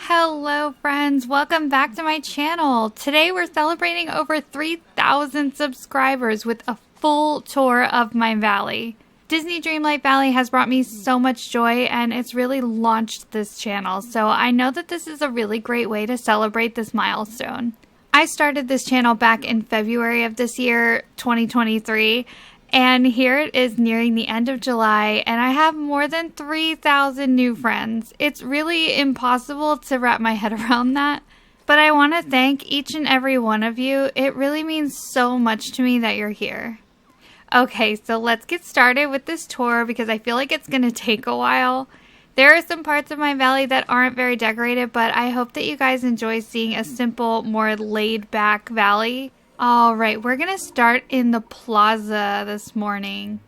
Hello friends, welcome back to my channel. Today we're celebrating over 3,000 subscribers with a full tour of my valley. Disney Dreamlight Valley has brought me so much joy and it's really launched this channel, so I know that this is a really great way to celebrate this milestone. I started this channel back in February of this year, 2023, and here it is nearing the end of July and I have more than 3,000 new friends. It's really impossible to wrap my head around that, but I want to thank each and every one of you. It really means so much to me that you're here. Okay, so let's get started with this tour because I feel like it's going to take a while. There are some parts of my valley that aren't very decorated, but I hope that you guys enjoy seeing a simple, more laid-back valley. Alright, we're going to start in the plaza this morning.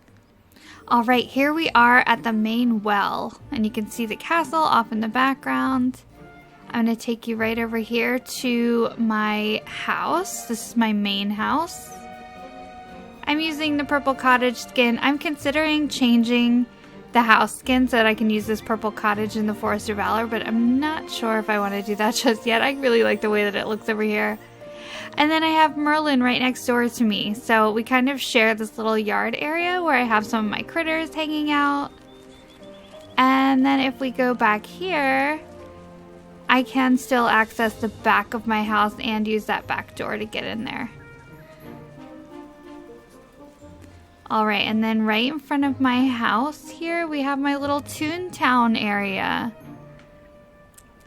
Alright, here we are at the main well, and you can see the castle off in the background. I'm going to take you right over here to my house. This is my main house. I'm using the purple cottage skin. I'm considering changing the house skin so that I can use this purple cottage in the Forest of Valor, but I'm not sure if I want to do that just yet. I really like the way that it looks over here. And then I have Merlin right next door to me, so we kind of share this little yard area where I have some of my critters hanging out. And then if we go back here, I can still access the back of my house and use that back door to get in there. Alright, and then right in front of my house here, we have my little Toontown area.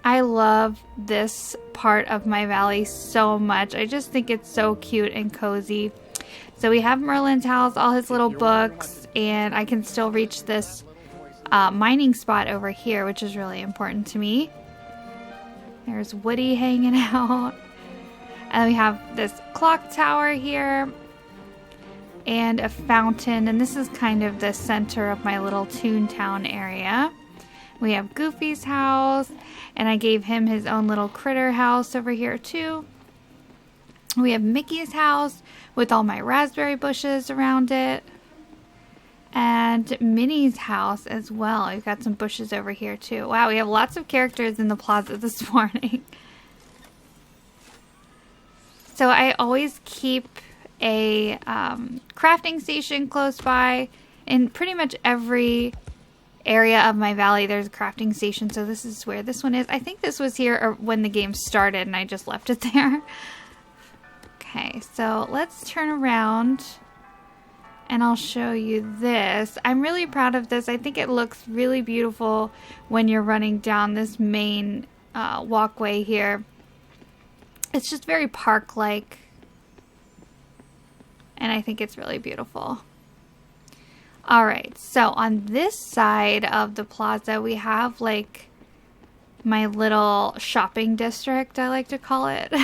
I love this part of my valley so much. I just think it's so cute and cozy. So we have Merlin's house, all his little books, and I can still reach this mining spot over here, which is really important to me. There's Woody hanging out. And we have this clock tower here. And a fountain, and this is kind of the center of my little Toontown area. We have Goofy's house, and I gave him his own little critter house over here too. We have Mickey's house with all my raspberry bushes around it. And Minnie's house as well. I've got some bushes over here too. Wow, we have lots of characters in the plaza this morning. So I always keep a crafting station close by. In pretty much every area of my valley there's a crafting station, so this is where this one is. I think this was here when the game started and I just left it there. Okay, so let's turn around and I'll show you this. I'm really proud of this. I think it looks really beautiful when you're running down this main walkway here. It's just very park-like. And I think it's really beautiful. Alright, so on this side of the plaza, we have like my little shopping district, I like to call it.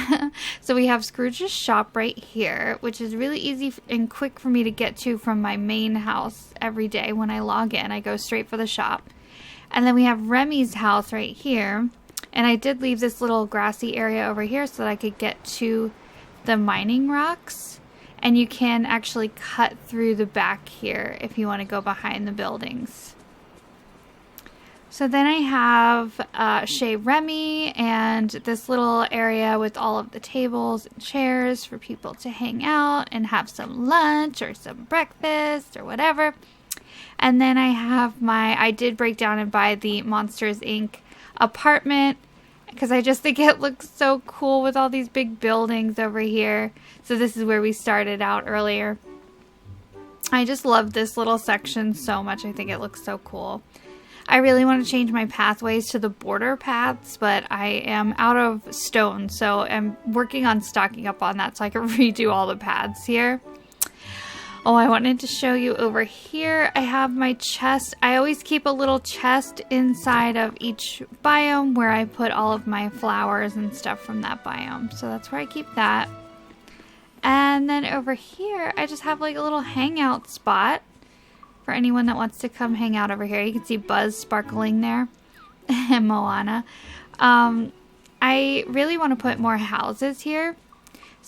So we have Scrooge's shop right here, which is really easy and quick for me to get to from my main house every day. When I log in, I go straight for the shop. And then we have Remy's house right here. And I did leave this little grassy area over here so that I could get to the mining rocks. And you can actually cut through the back here if you want to go behind the buildings. So then I have Chez Remy and this little area with all of the tables and chairs for people to hang out and have some lunch or some breakfast or whatever. And then I have I did break down and buy the Monsters Inc. apartment, because I just think it looks so cool with all these big buildings over here. So this is where we started out earlier. I just love this little section so much. I think it looks so cool. I really want to change my pathways to the border paths, but I am out of stone, so I'm working on stocking up on that so I can redo all the paths here. Oh, I wanted to show you over here. I have my chest. I always keep a little chest inside of each biome where I put all of my flowers and stuff from that biome. So that's where I keep that. And then over here, I just have like a little hangout spot for anyone that wants to come hang out over here. You can see Buzz sparkling there and Moana. I really want to put more houses here.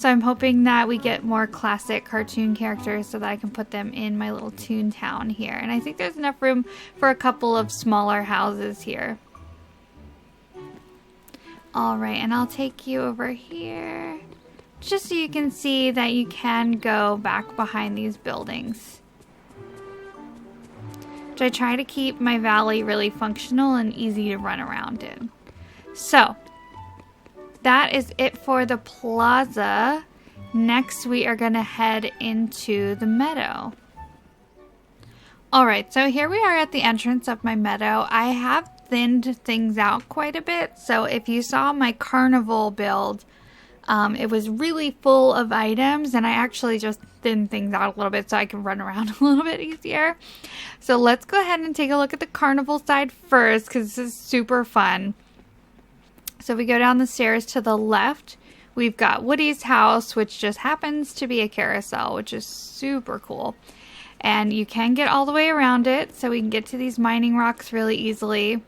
So I'm hoping that we get more classic cartoon characters so that I can put them in my little Toontown here. And I think there's enough room for a couple of smaller houses here. All right, and I'll take you over here just so you can see that you can go back behind these buildings. So I try to keep my valley really functional and easy to run around in. So that is it for the plaza. Next, we are going to head into the meadow. Alright, so here we are at the entrance of my meadow. I have thinned things out quite a bit. So if you saw my carnival build, it was really full of items, and I actually just thinned things out a little bit so I can run around a little bit easier. So let's go ahead and take a look at the carnival side first, because this is super fun. So we go down the stairs to the left. We've got Woody's house, which just happens to be a carousel, which is super cool. And you can get all the way around it, so we can get to these mining rocks really easily.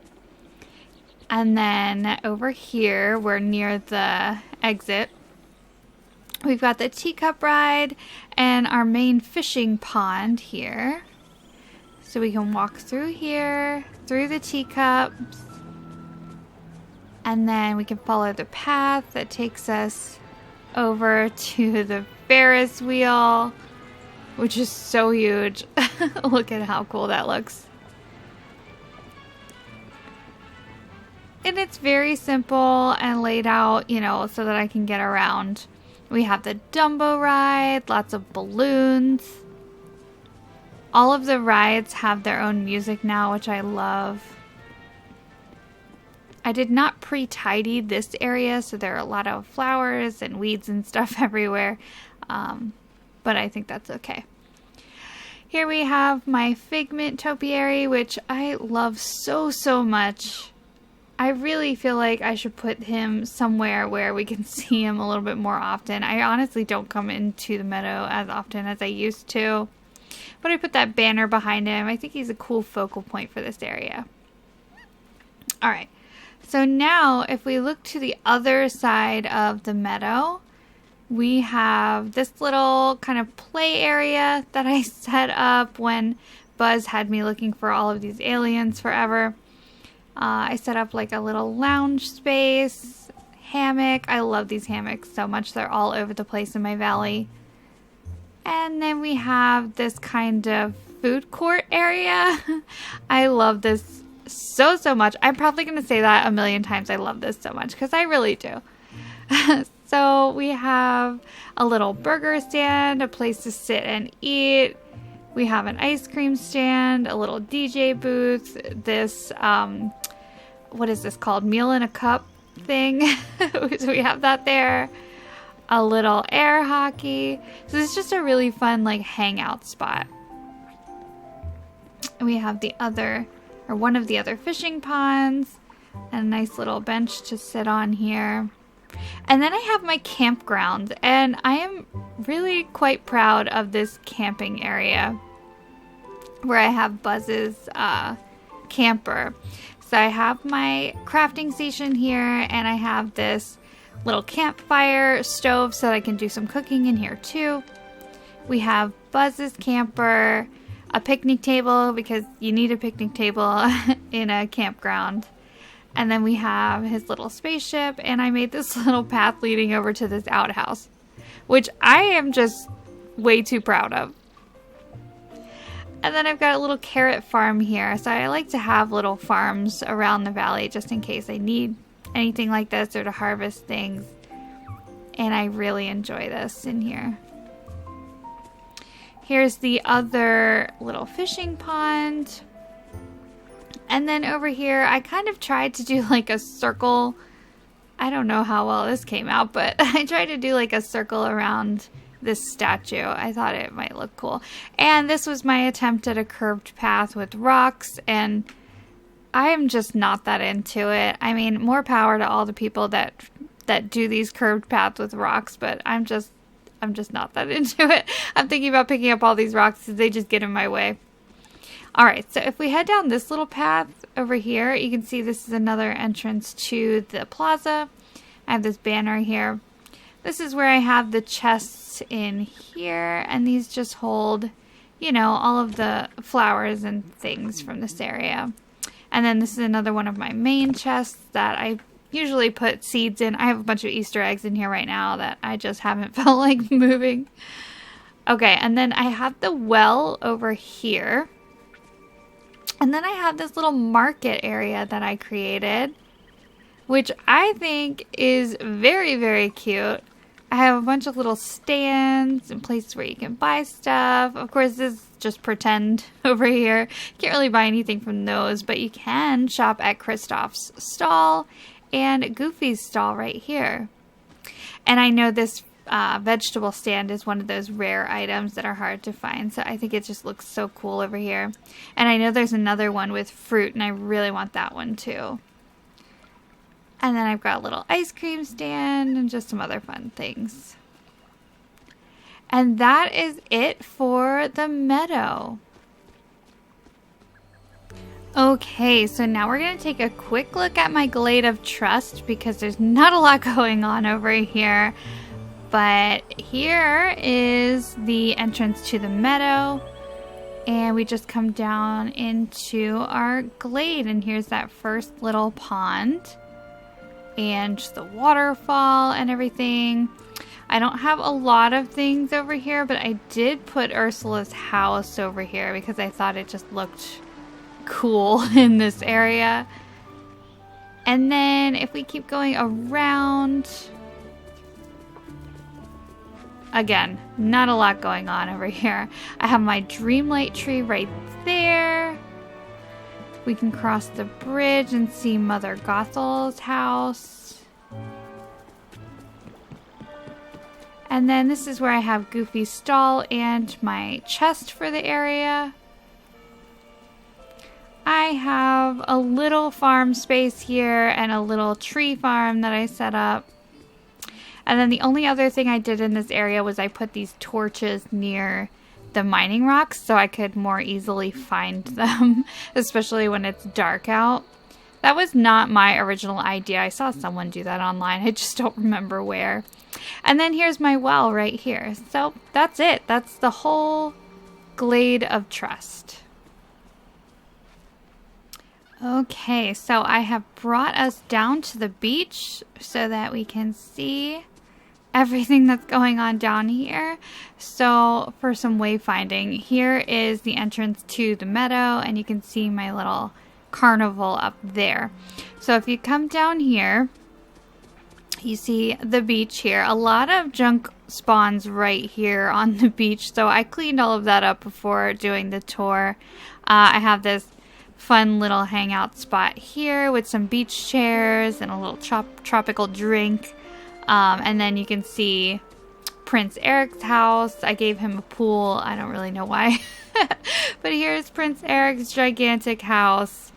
And then over here, we're near the exit. We've got the teacup ride and our main fishing pond here. So we can walk through here, through the teacups. And then we can follow the path that takes us over to the Ferris wheel, which is so huge. Look at how cool that looks. And it's very simple and laid out, you know, so that I can get around. We have the Dumbo ride, lots of balloons. All of the rides have their own music now, which I love. I did not pre-tidy this area, so there are a lot of flowers and weeds and stuff everywhere. But I think that's okay. Here we have my Figment topiary, which I love so much. I really feel like I should put him somewhere where we can see him a little bit more often. I honestly don't come into the meadow as often as I used to. But I put that banner behind him. I think he's a cool focal point for this area. Alright, so now if we look to the other side of the meadow, we have this little kind of play area that I set up when Buzz had me looking for all of these aliens forever. I set up like a little lounge space, hammock. I love these hammocks so much. They're all over the place in my valley. And then we have this kind of food court area. I love this so much. I'm probably going to say that a million times. I love this so much because I really do. So we have a little burger stand, a place to sit and eat. We have an ice cream stand, a little DJ booth, this, what is this called? Meal in a cup thing. So we have that there. A little air hockey. So this is just a really fun, like, hangout spot. And we have the other, or one of the other fishing ponds, and a nice little bench to sit on here. And then I have my campground, and I am really quite proud of this camping area where I have Buzz's camper. So I have my crafting station here, and I have this little campfire stove so that I can do some cooking in here too. We have Buzz's camper, a picnic table because you need a picnic table in a campground. And then we have his little spaceship, and I made this little path leading over to this outhouse, which I am just way too proud of. And then I've got a little carrot farm here, so I like to have little farms around the valley just in case I need anything like this or to harvest things. And I really enjoy this in here. Here's the other little fishing pond. And then over here, I kind of tried to do like a circle. I don't know how well this came out, but I tried to do like a circle around this statue. I thought it might look cool. And this was my attempt at a curved path with rocks, and I am just not that into it. I mean, more power to all the people that do these curved paths with rocks, but I'm just not that into it. I'm thinking about picking up all these rocks because they just get in my way. Alright, so if we head down this little path over here, you can see this is another entrance to the plaza. I have this banner here. This is where I have the chests in here, and these just hold, you know, all of the flowers and things from this area. And then this is another one of my main chests that I usually put seeds in. I have a bunch of Easter eggs in here right now that I just haven't felt like moving. Okay, and then I have the well over here. And then I have this little market area that I created, which I think is very, very cute. I have a bunch of little stands and places where you can buy stuff. Of course, this is just pretend over here. Can't really buy anything from those, but you can shop at Kristoff's stall and Goofy's stall right here. And I know this vegetable stand is one of those rare items that are hard to find, so I think it just looks so cool over here. And I know there's another one with fruit, and I really want that one too. And then I've got a little ice cream stand and just some other fun things. And that is it for the meadow. Okay, so now we're going to take a quick look at my Glade of Trust because there's not a lot going on over here. But here is the entrance to the meadow. And we just come down into our glade. And here's that first little pond. And just the waterfall and everything. I don't have a lot of things over here, but I did put Ursula's house over here because I thought it just looked cool in this area. And then if we keep going around, again, not a lot going on over here. I have my Dreamlight tree right there. We can cross the bridge and see Mother Gothel's house. And then this is where I have Goofy's stall and my chest for the area. I have a little farm space here and a little tree farm that I set up. And then the only other thing I did in this area was I put these torches near the mining rocks so I could more easily find them, especially when it's dark out. That was not my original idea. I saw someone do that online. I just don't remember where. And then here's my well right here. So that's it. That's the whole Glade of Trust. Okay, so I have brought us down to the beach so that we can see everything that's going on down here. So for some wayfinding, here is the entrance to the meadow, and you can see my little carnival up there. So if you come down here, you see the beach here. A lot of junk spawns right here on the beach, so I cleaned all of that up before doing the tour. I have this fun little hangout spot here with some beach chairs and a little tropical drink. And then you can see Prince Eric's house. I gave him a pool. I don't really know why. But here's Prince Eric's gigantic house.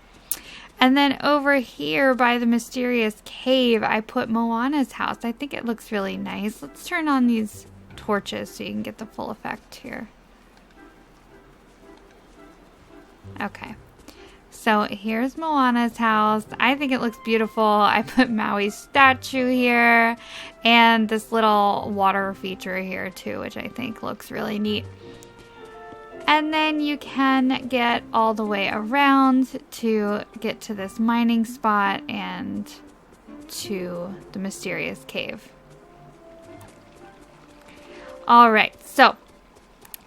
And then over here by the mysterious cave, I put Moana's house. I think it looks really nice. Let's turn on these torches so you can get the full effect here. Okay. So here's Moana's house. I think it looks beautiful. I put Maui's statue here and this little water feature here too, which I think looks really neat. And then you can get all the way around to get to this mining spot and to the mysterious cave. All right, so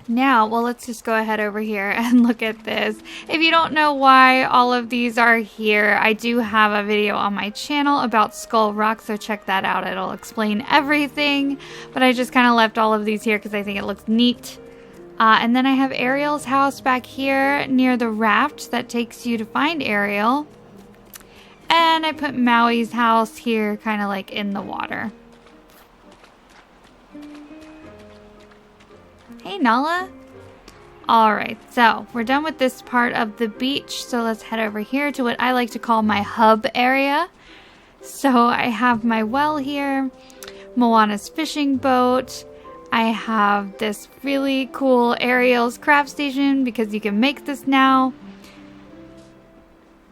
now, well, let's just go ahead over here and look at this. If you don't know why all of these are here, I do have a video on my channel about Skull Rock, so check that out. It'll explain everything, but I just kind of left all of these here because I think it looks neat. And then I have Ariel's house back here near the raft that takes you to find Ariel. And I put Maui's house here kind of like in the water. Hey, Nala. Alright, so we're done with this part of the beach, so let's head over here to what I like to call my hub area. So I have my well here, Moana's fishing boat. I have this really cool Ariel's craft station because you can make this now.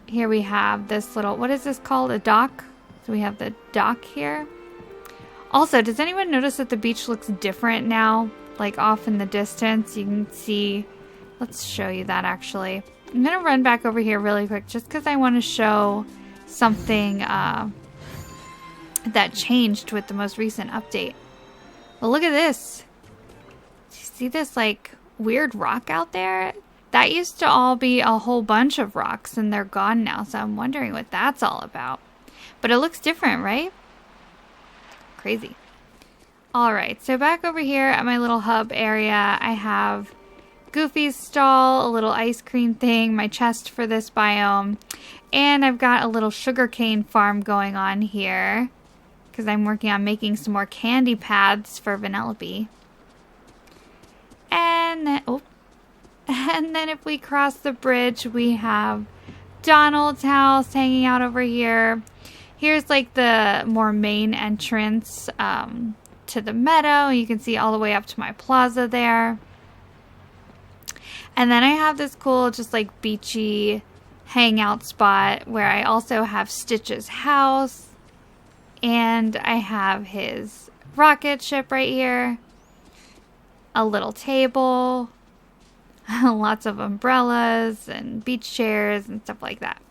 Here we have this little, what is this called? A dock? So we have the dock here. Also, does anyone notice that the beach looks different now? Like off in the distance, you can see, let's show you that actually. I'm gonna run back over here really quick just because I want to show something that changed with the most recent update. But look at this. Do you see this like weird rock out there? That used to all be a whole bunch of rocks and they're gone now. So I'm wondering what that's all about. But it looks different, right? Crazy. Alright, so back over here at my little hub area, I have Goofy's stall, a little ice cream thing, my chest for this biome, and I've got a little sugarcane farm going on here because I'm working on making some more candy paths for Vanellope. And then if we cross the bridge, we have Donald's house hanging out over here. Here's like the more main entrance to the meadow. You can see all the way up to my plaza there. And then I have this cool just like beachy hangout spot where I also have Stitch's house. And I have his rocket ship right here. A little table. Lots of umbrellas and beach chairs and stuff like that.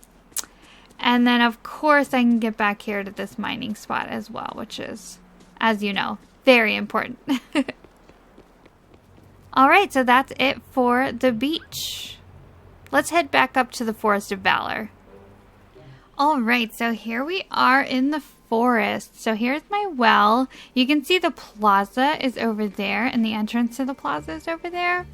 And then of course I can get back here to this mining spot as well, which is, as you know, very important. Alright, so that's it for the beach. Let's head back up to the Forest of Valor. Alright, so here we are in the forest. So here's my well. You can see the plaza is over there and the entrance to the plaza is over there.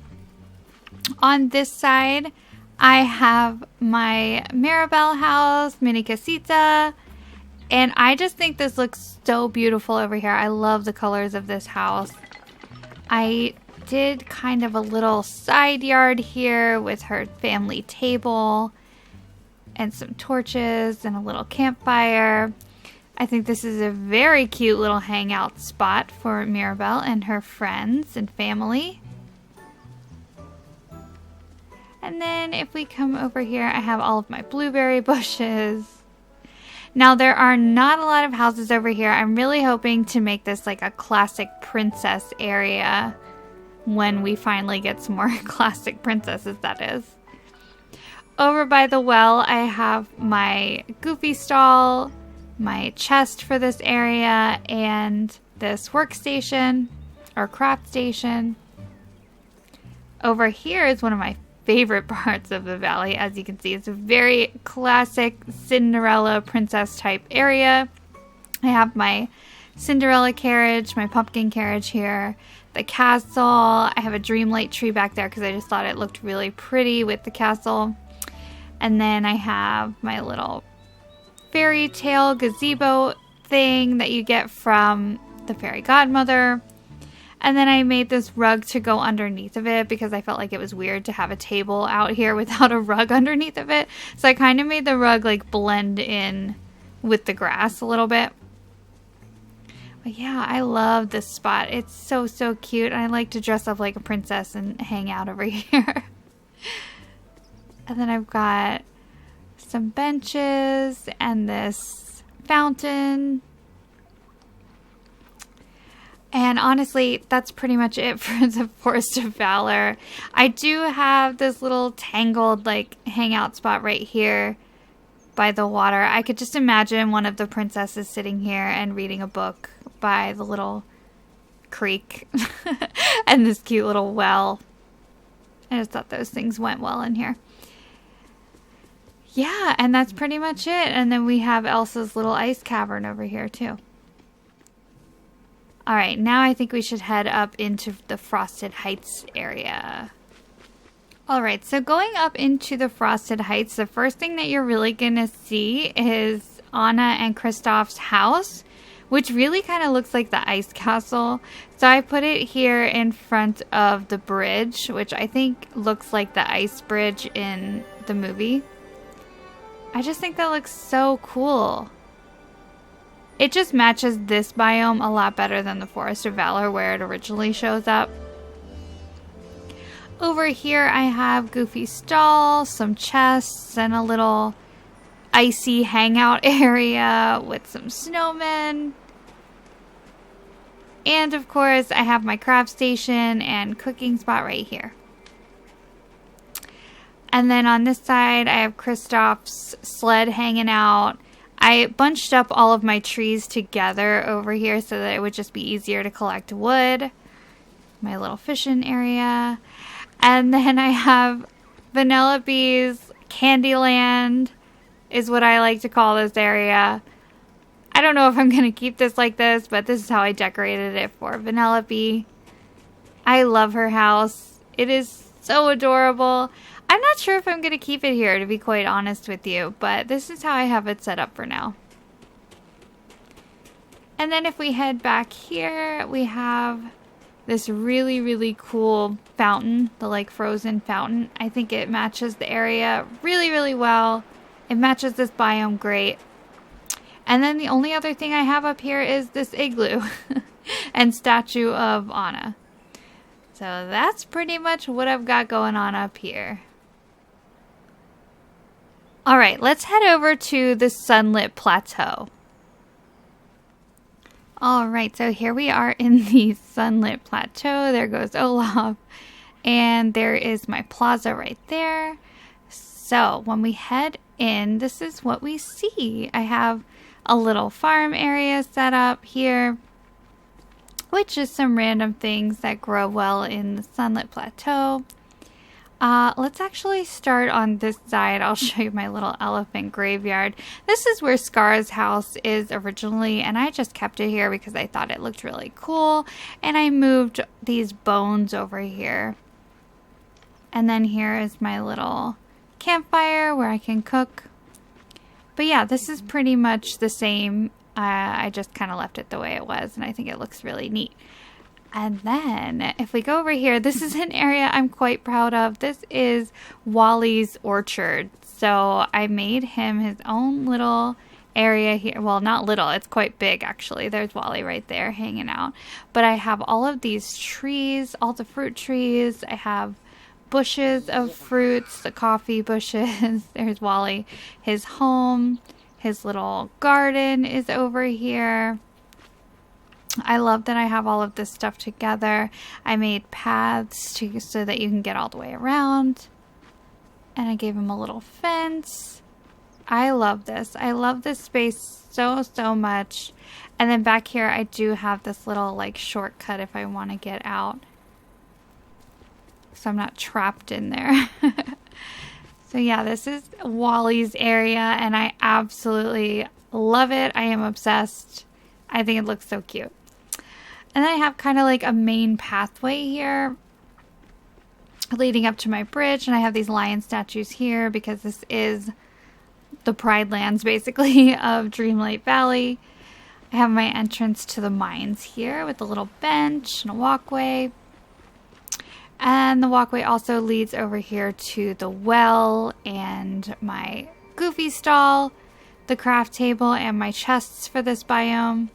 On this side, I have my Mirabelle house, mini casita, and I just think this looks so beautiful over here. I love the colors of this house. I did kind of a little side yard here with her family table and some torches and a little campfire. I think this is a very cute little hangout spot for Mirabelle and her friends and family. And then if we come over here, I have all of my blueberry bushes. Now there are not a lot of houses over here. I'm really hoping to make this like a classic princess area when we finally get some more classic princesses, that is. Over by the well, I have my Goofy stall, my chest for this area, and this workstation or craft station. Over here is one of my favorite parts of the valley. As you can see, it's a very classic Cinderella princess type area. I have my Cinderella carriage, my pumpkin carriage here, the castle. I have a Dreamlight tree back there because I just thought it looked really pretty with the castle. And then I have my little fairy tale gazebo thing that you get from the fairy godmother. And then I made this rug to go underneath of it because I felt like it was weird to have a table out here without a rug underneath of it. So I kind of made the rug like blend in with the grass a little bit. But yeah, I love this spot. It's so, so cute. I like to dress up like a princess and hang out over here. And then I've got some benches and this fountain. And honestly, that's pretty much it for the Forest of Valor. I do have this little tangled like hangout spot right here by the water. I could just imagine one of the princesses sitting here and reading a book by the little creek and this cute little well. I just thought those things went well in here. Yeah, and that's pretty much it. And then we have Elsa's little ice cavern over here too. Alright, now I think we should head up into the Frosted Heights area. Alright, so going up into the Frosted Heights, the first thing that you're really going to see is Anna and Kristoff's house, which really kind of looks like the ice castle. So I put it here in front of the bridge, which I think looks like the ice bridge in the movie. I just think that looks so cool. It just matches this biome a lot better than the Forest of Valor where it originally shows up. Over here I have Goofy's stall, some chests, and a little icy hangout area with some snowmen. And of course I have my craft station and cooking spot right here. And then on this side I have Kristoff's sled hanging out. I bunched up all of my trees together over here so that it would just be easier to collect wood. My little fishing area. And then I have Vanellope's Candyland is what I like to call this area. I don't know if I'm going to keep this like this, but this is how I decorated it for Vanellope. I love her house. It is so adorable. I'm not sure if I'm going to keep it here, to be quite honest with you, but this is how I have it set up for now. And then if we head back here, we have this really, really cool fountain, the like frozen fountain. I think it matches the area really, really well. It matches this biome great. And then the only other thing I have up here is this igloo and statue of Anna. So that's pretty much what I've got going on up here. Alright, let's head over to the sunlit plateau. Alright, so here we are in the sunlit plateau. There goes Olaf. And there is my plaza right there. So when we head in, this is what we see. I have a little farm area set up here, which is some random things that grow well in the sunlit plateau. Let's actually start on this side. I'll show you my little elephant graveyard. This is where Scar's house is originally, and I just kept it here because I thought it looked really cool. And I moved these bones over here. And then here is my little campfire where I can cook. But yeah, this is pretty much the same. I just kind of left it the way it was, and I think it looks really neat. And then if we go over here, this is an area I'm quite proud of. This is Wally's orchard. So I made him his own little area here. Well, not little, it's quite big actually. There's Wally right there hanging out. But I have all of these trees, all the fruit trees. I have bushes of fruits, the coffee bushes. There's Wally. His home, his little garden is over here. I love that I have all of this stuff together. I made paths so that you can get all the way around. And I gave him a little fence. I love this. I love this space so, so much. And then back here, I do have this little like shortcut if I want to get out. So I'm not trapped in there. So yeah, this is Wally's area and I absolutely love it. I am obsessed. I think it looks so cute. And then I have kind of like a main pathway here leading up to my bridge. And I have these lion statues here because this is the Pride Lands basically of Dreamlight Valley. I have my entrance to the mines here with a little bench and a walkway. And the walkway also leads over here to the well and my Goofy stall, the craft table, and my chests for this biome.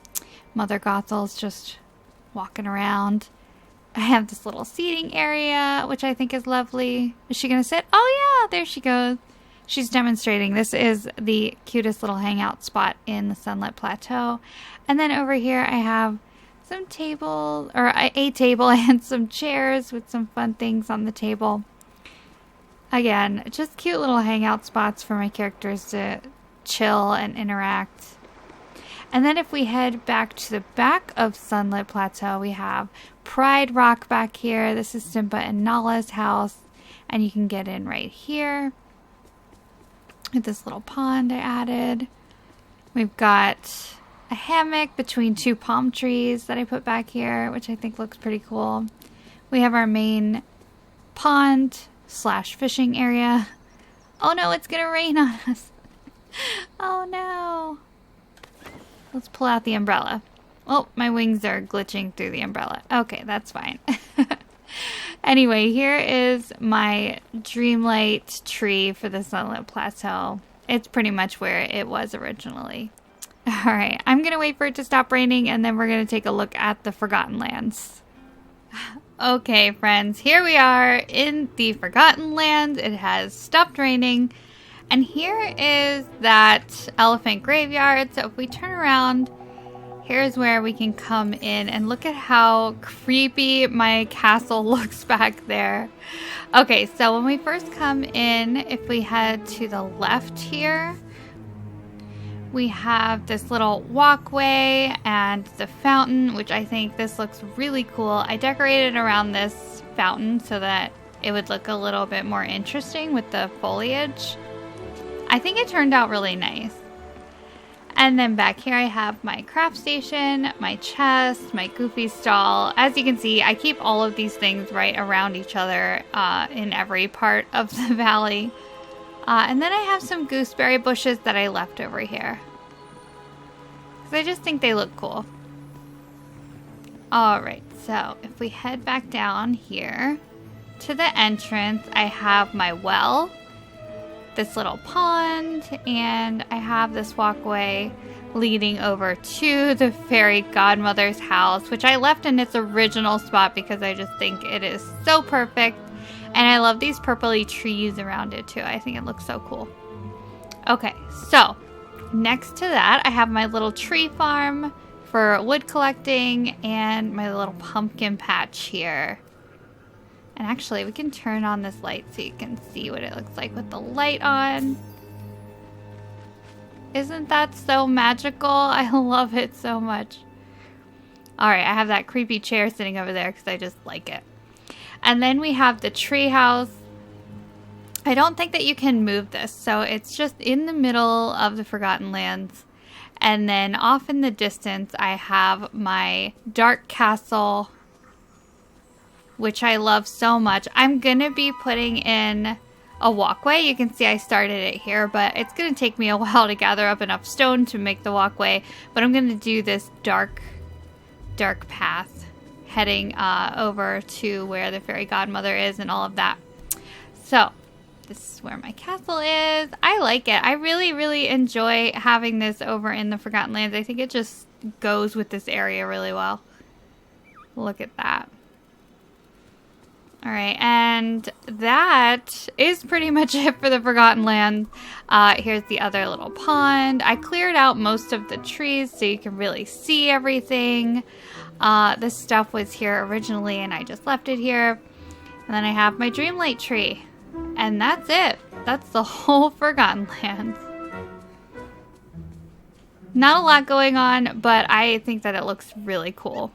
Mother Gothel's just walking around. I have this little seating area, which I think is lovely. Is she going to sit? Oh yeah, there she goes. She's demonstrating. This is the cutest little hangout spot in the sunlit plateau. And then over here I have some tables, or a table and some chairs with some fun things on the table. Again, just cute little hangout spots for my characters to chill and interact. And then if we head back to the back of Sunlit Plateau, we have Pride Rock back here. This is Simba and Nala's house, and you can get in right here. With this little pond I added. We've got a hammock between two palm trees that I put back here, which I think looks pretty cool. We have our main pond / fishing area. Oh no, it's gonna rain on us. Oh no. Let's pull out the umbrella. Oh, my wings are glitching through the umbrella. Okay, that's fine. Anyway, here is my Dreamlight tree for the Sunlit Plateau. It's pretty much where it was originally. Alright, I'm going to wait for it to stop raining and then we're going to take a look at the Forgotten Lands. Okay, friends, here we are in the Forgotten Land. It has stopped raining. And here is that elephant graveyard. So if we turn around, here's where we can come in and look at how creepy my castle looks back there. Okay, so when we first come in, if we head to the left here, We have this little walkway and the fountain, which I think this looks really cool. I decorated around this fountain so that it would look a little bit more interesting with the foliage. I think it turned out really nice. And then back here I have my craft station, my chest, my goofy stall. As you can see, I keep all of these things right around each other in every part of the valley. And then I have some gooseberry bushes that I left over here, because I just think they look cool. Alright, so if we head back down here to the entrance, I have my well, this little pond, and I have this walkway leading over to the fairy godmother's house, which I left in its original spot because I just think it is so perfect. And I love these purpley trees around it too. I think it looks so cool. Okay, so next to that, I have my little tree farm for wood collecting and my little pumpkin patch here. And actually, we can turn on this light so you can see what it looks like with the light on. Isn't that so magical? I love it so much. Alright, I have that creepy chair sitting over there because I just like it. And then we have the tree house. I don't think that you can move this, so it's just in the middle of the Forgotten Lands. And then off in the distance, I have my dark castle, which I love so much. I'm going to be putting in a walkway. You can see I started it here, but it's going to take me a while to gather up enough stone to make the walkway. But I'm going to do this dark path heading over to where the fairy godmother is and all of that. So this is where my castle is. I like it. I really enjoy having this over in the Forgotten Lands. I think it just goes with this area really well. Look at that. Alright, and that is pretty much it for the Forgotten Lands. Here's the other little pond. I cleared out most of the trees so you can really see everything. This stuff was here originally and I just left it here. And then I have my Dreamlight tree. And that's it. That's the whole Forgotten Lands. Not a lot going on, but I think that it looks really cool.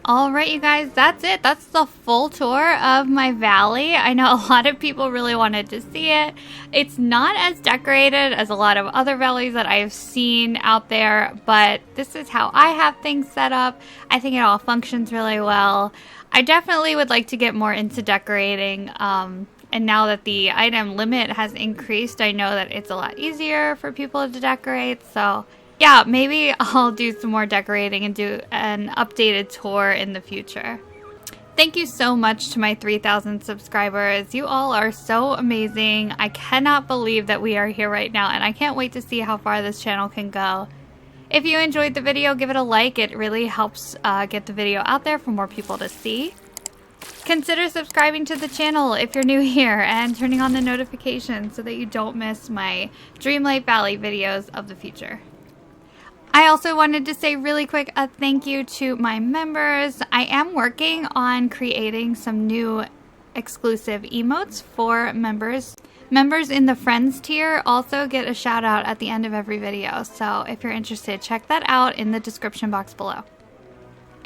Alright, you guys, that's it. That's the full tour of my valley. I know a lot of people really wanted to see it. It's not as decorated as a lot of other valleys that I've seen out there, but this is how I have things set up. I think it all functions really well. I definitely would like to get more into decorating, and now that the item limit has increased, I know that it's a lot easier for people to decorate, so yeah, maybe I'll do some more decorating and do an updated tour in the future. Thank you so much to my 3,000 subscribers. You all are so amazing. I cannot believe that we are here right now, and I can't wait to see how far this channel can go. If you enjoyed the video, give it a like. It really helps get the video out there for more people to see. Consider subscribing to the channel if you're new here and turning on the notifications so that you don't miss my Dreamlight Valley videos of the future. I also wanted to say really quick a thank you to my members. I am working on creating some new exclusive emotes for members. Members in the Friends tier also get a shout out at the end of every video, so if you're interested, check that out in the description box below.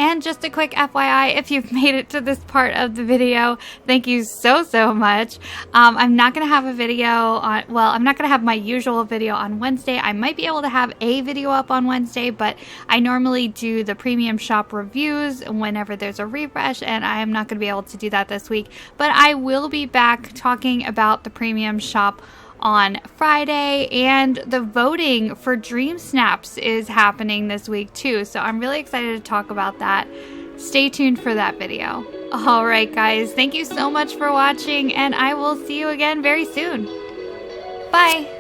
And just a quick FYI, if you've made it to this part of the video, thank you so much. I'm not going to have a video on, well, I'm not going to have my usual video on Wednesday. I might be able to have a video up on Wednesday, but I normally do the premium shop reviews whenever there's a refresh, and I am not going to be able to do that this week. But I will be back talking about the premium shop on Friday, and the voting for Dream Snaps is happening this week too, so I'm really excited to talk about that. Stay tuned for that video. Alright guys, thank you so much for watching, and I will see you again very soon. Bye!